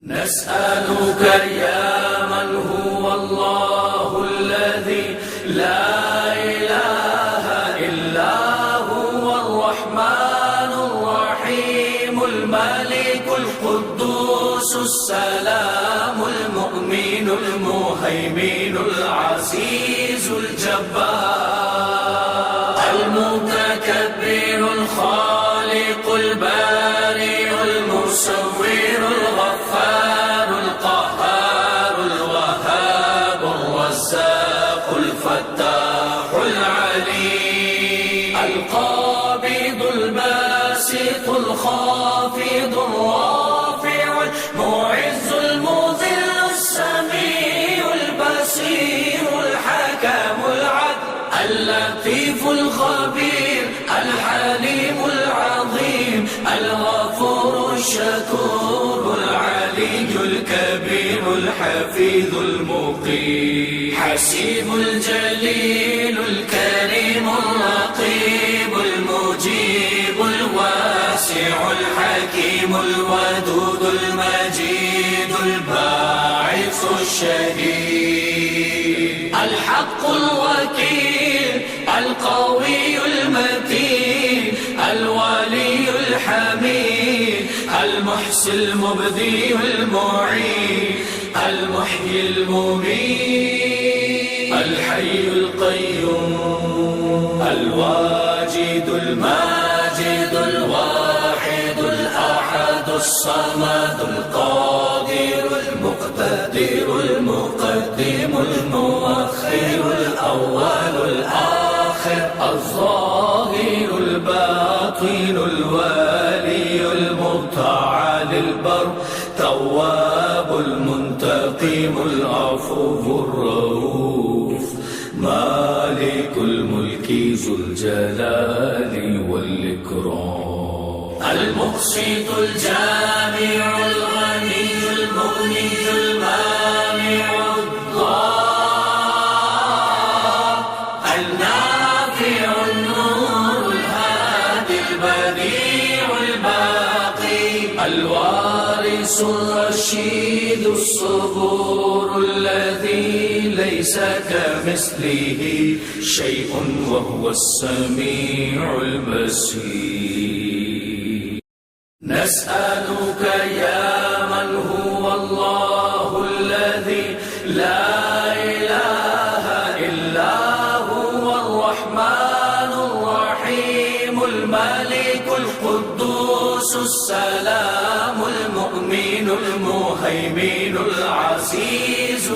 نسألك يا من هو الله الذي لا إله إلا هو الرحمن الرحيم الملك القدوس السلام المؤمن المهيمن العزيز الجبار المتكبر الخالق البارئ المصور الغفار القهار الوهاب الرزاق الفتاح العليم القابض الباسط الخافض الرافع المعز المذل السميع البصير الحكم العدل اللطيف الخبير الحليم العظيم الغفور الشكور العلي الكبير الحفيظ المقيم حسيب الجليل الكريم الرقيب المجيب الواسع الحكيم الودود المجيد الباعث الشهيد الحق الوكيل القوي المتين الولي الحميد المحسي المبدي المعين المحيي المميت الحي القيوم الواجد الماجد الواحد الأحد الصمد القادر المقتدر المقدم المؤخر الأول الآخر الظاهر الباطن الوالي المتعال البر تواب المنتقم العفو الرؤوف مالك الملك ذو الجلال والإكرام المقسط الجامع الغني المغني المانع الضار النافع النور الهادي البديع الباقي الوارث الرشيد الصبور الذي ليس كمثله شيء وهو السميع البصير نسألك يا من هو الله الذي لا إله إلا هو الرحمن الرحيم الملك القدوس السلام المؤمن المهيمن العزيز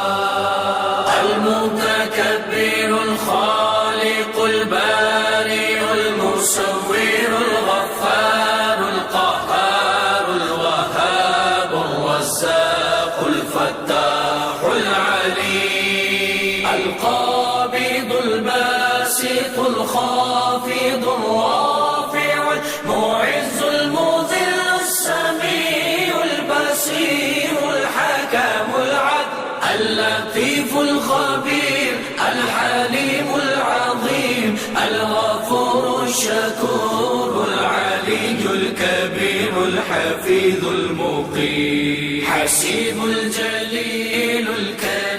الجبار المتكبر الخالق البارئ المصور الغفار القهار الوهاب الرزاق الفتاح العليم القابض الباسط الخافض الرافع المعز المذل السميع البصير الحكم العدل اللطيف الخبير الحليم العظيم الغفور الشكور العلي الكبير الحفيظ المقيم حسيب الجليل الكريم